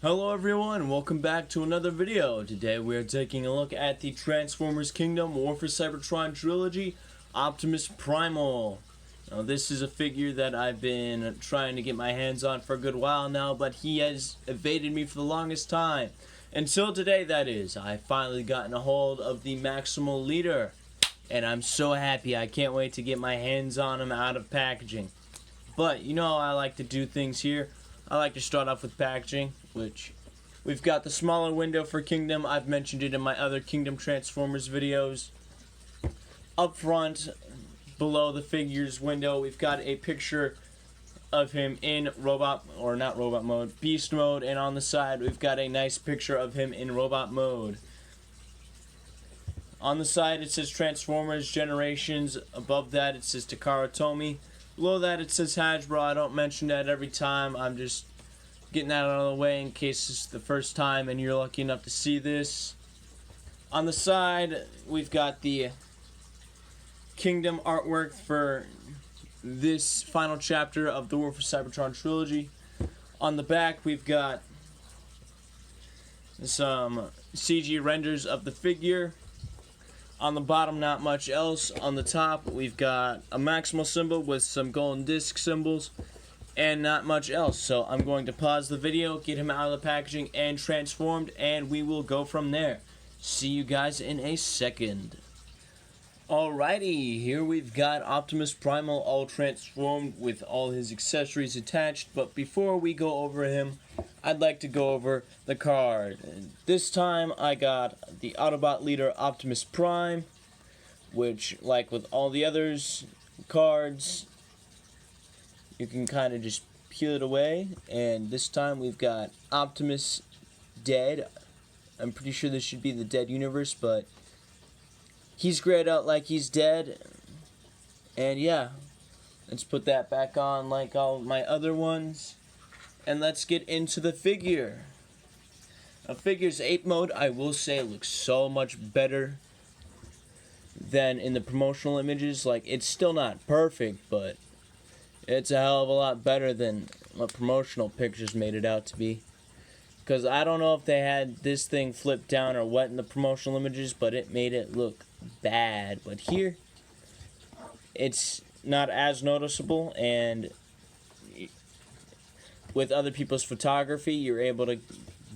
Hello everyone, welcome back to another video. Today we are taking a look at the Transformers Kingdom War for Cybertron trilogy, Optimus Primal. Now this is a figure that I've been trying to get my hands on for a good while now, but he has evaded me for the longest time. Until today, that is. I finally gotten a hold of the Maximal Leader, and I'm so happy. I can't wait to get my hands on him out of packaging. But you know how I like to do things here. I like to start off with packaging, which we've got the smaller window for Kingdom. I've mentioned it in my other Kingdom Transformers videos. Up front, below the figures window, we've got a picture of him in beast mode, and on the side we've got a nice picture of him in robot mode. On the side it says Transformers Generations. Above that it says Takara Tomy. Below that it says Hasbro. I don't mention that every time. I'm just getting that out of the way in case it's the first time and you're lucky enough to see this. On the side we've got the Kingdom artwork for this final chapter of the War for Cybertron trilogy. On the back we've got some CG renders of the figure. On the bottom, not much else. On the top, we've got a Maximal symbol with some golden disc symbols, and not much else. So I'm going to pause the video, get him out of the packaging and transformed, and we will go from there. See you guys in a second. Alrighty, here we've got Optimus Primal all transformed with all his accessories attached, but before we go over him, I'd like to go over the card. This time I got the Autobot leader Optimus Prime, which, like with all the others cards, you can kind of just peel it away, and this time we've got Optimus dead. I'm pretty sure this should be the dead universe, but he's grayed out like he's dead. And yeah, let's put that back on like all my other ones. And let's get into the figure. Now, figure's ape mode, I will say, looks so much better than in the promotional images. Like, it's still not perfect, but it's a hell of a lot better than what promotional pictures made it out to be. Because I don't know if they had this thing flipped down or what in the promotional images, but it made it look bad. But here, it's not as noticeable, and with other people's photography, you're able to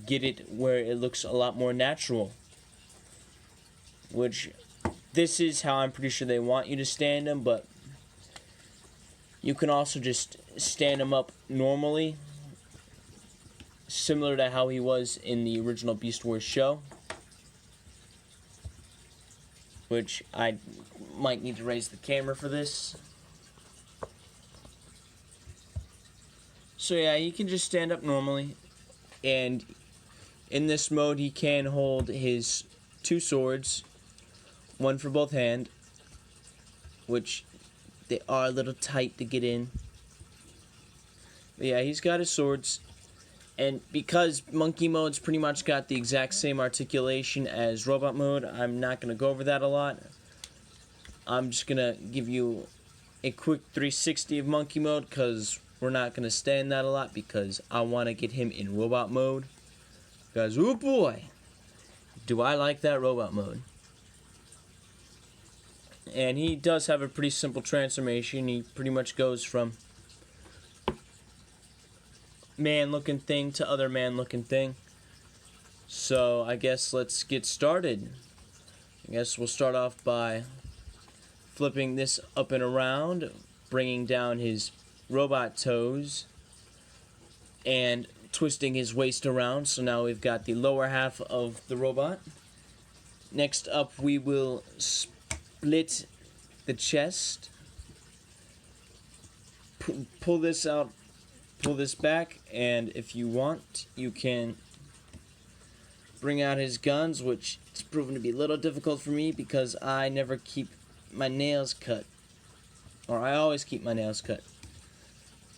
get it where it looks a lot more natural. Which, this is how I'm pretty sure they want you to stand him, but you can also just stand him up normally, similar to how he was in the original Beast Wars show. Which, I might need to raise the camera for this. So yeah, he can just stand up normally, and in this mode he can hold his two swords, one for both hand, which they are a little tight to get in. But yeah, he's got his swords, and because monkey mode's pretty much got the exact same articulation as robot mode, I'm not going to go over that a lot. I'm just going to give you a quick 360 of monkey mode, because we're not going to stand that a lot, because I want to get him in robot mode. Because, oh boy, do I like that robot mode. And he does have a pretty simple transformation. He pretty much goes from man-looking thing to other man-looking thing. So, I guess let's get started. I guess we'll start off by flipping this up and around, bringing down his robot toes, and twisting his waist around. So now we've got the lower half of the robot. Next up, we will split the chest, pull this out, pull this back, and if you want, you can bring out his guns, which it's proven to be a little difficult for me because I never keep my nails cut, or I always keep my nails cut.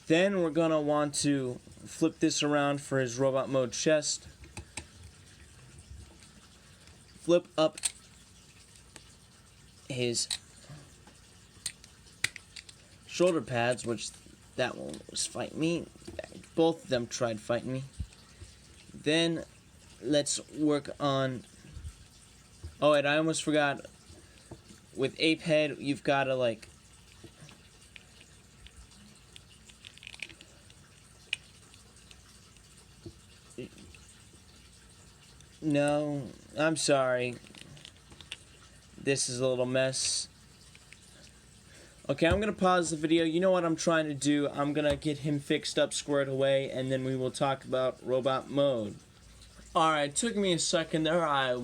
Then we're going to want to flip this around for his robot mode chest. Flip up his shoulder pads, which that one was fighting me. Both of them tried fighting me. Then let's work on... Oh, and I almost forgot. With Ape Head, you've got to, like... No, I'm sorry. This is a little mess. Okay, I'm going to pause the video. You know what I'm trying to do? I'm going to get him fixed up, squared away, and then we will talk about robot mode. Alright, it took me a second there. I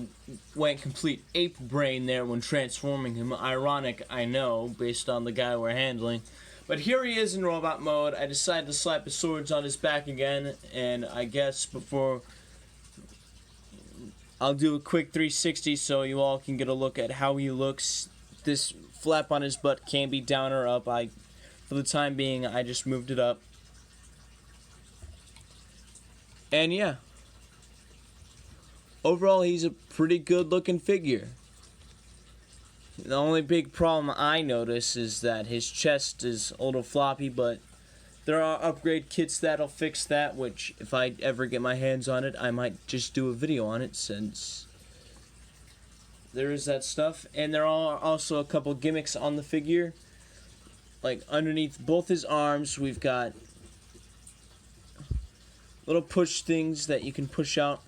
went complete ape brain there when transforming him. Ironic, I know, based on the guy we're handling. But here he is in robot mode. I decided to slap his swords on his back again, and I guess before... I'll do a quick 360 so you all can get a look at how he looks. This flap on his butt can be down or up. For the time being, I just moved it up. And yeah. Overall, he's a pretty good looking figure. The only big problem I notice is that his chest is a little floppy, but there are upgrade kits that'll fix that, which if I ever get my hands on it, I might just do a video on it, since there is that stuff. And there are also a couple gimmicks on the figure. Like underneath both his arms, we've got little push things that you can push out.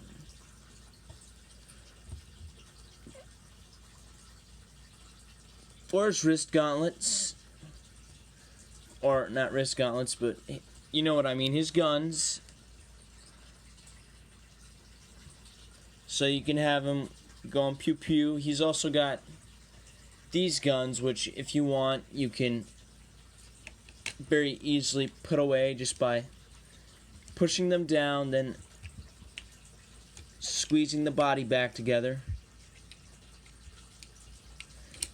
Or his wrist gauntlets. Or not wrist gauntlets, but you know what I mean. His guns. So you can have him going pew pew. He's also got these guns, which if you want, you can very easily put away just by pushing them down, then squeezing the body back together.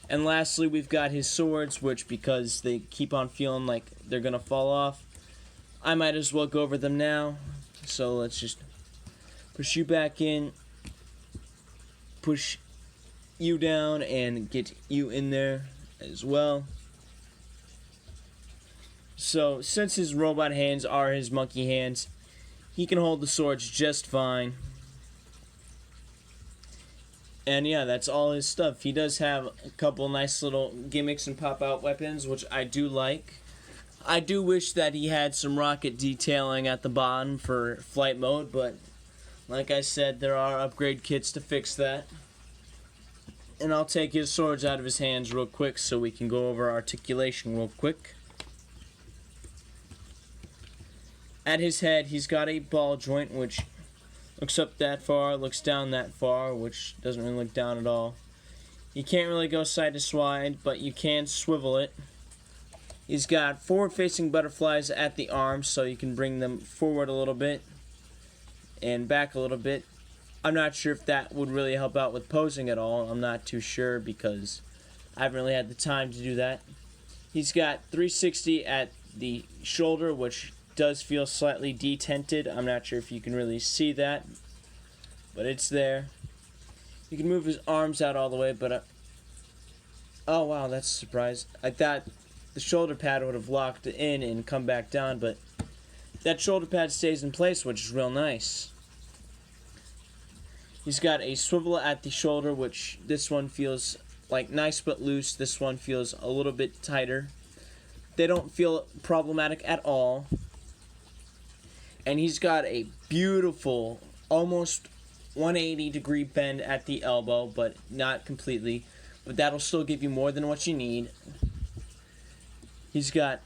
And lastly, we've got his swords, which, because they keep on feeling like they're going to fall off, I might as well go over them now. So let's just push you back in, push you down, and get you in there as well. So, since his robot hands are his monkey hands, he can hold the swords just fine. And yeah, that's all his stuff. He does have a couple nice little gimmicks and pop-out weapons, which I do like. I do wish that he had some rocket detailing at the bottom for flight mode, but like I said, there are upgrade kits to fix that. And I'll take his swords out of his hands real quick so we can go over articulation real quick. At his head, he's got a ball joint, which looks up that far, looks down that far, which doesn't really look down at all. You can't really go side to side, but you can swivel it. He's got forward-facing butterflies at the arms, so you can bring them forward a little bit and back a little bit. I'm not sure if that would really help out with posing at all. I'm not too sure because I haven't really had the time to do that. He's got 360 at the shoulder, which does feel slightly detented. I'm not sure if you can really see that, but it's there. You can move his arms out all the way, but oh wow, that's a surprise. I thought the shoulder pad would have locked in and come back down, but that shoulder pad stays in place, which is real nice. He's got a swivel at the shoulder, which this one feels like nice but loose. This one feels a little bit tighter. They don't feel problematic at all. And he's got a beautiful, almost 180-degree bend at the elbow, but not completely. But that'll still give you more than what you need. He's got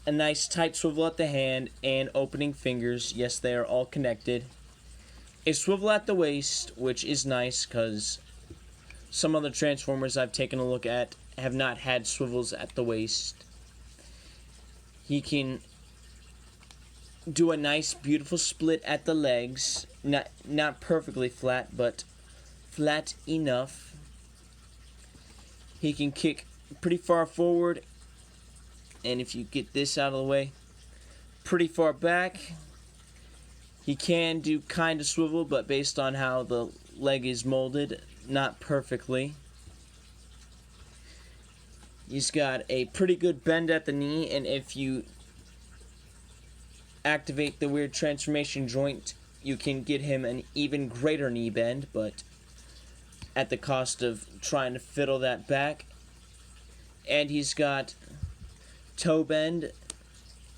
a nice tight swivel at the hand and opening fingers. Yes, they are all connected. A swivel at the waist, which is nice because some other Transformers I've taken a look at have not had swivels at the waist. He can do a nice, beautiful split at the legs. Not perfectly flat, but flat enough. He can kick pretty far forward, and if you get this out of the way, pretty far back. He can do kind of swivel, but based on how the leg is molded, not perfectly. He's got a pretty good bend at the knee, and if you activate the weird transformation joint you can get him an even greater knee bend, but at the cost of trying to fiddle that back. And he's got toe bend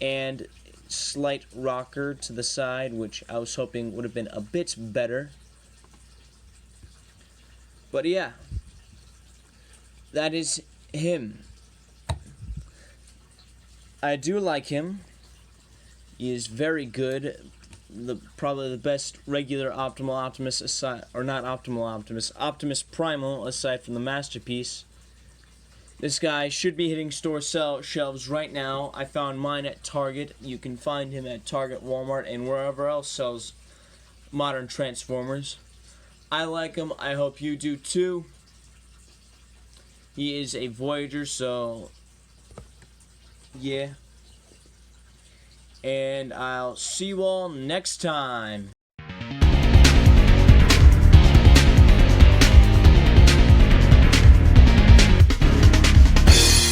and slight rocker to the side, which I was hoping would have been a bit better. But yeah, that is him. I do like him. He is very good. Probably the best regular Optimal Optimus aside, or not Optimal Optimus, Optimus Primal aside from the Masterpiece. This guy should be hitting store shelves right now. I found mine at Target. You can find him at Target, Walmart, and wherever else sells modern Transformers. I like him. I hope you do too. He is a Voyager, so yeah. And I'll see you all next time.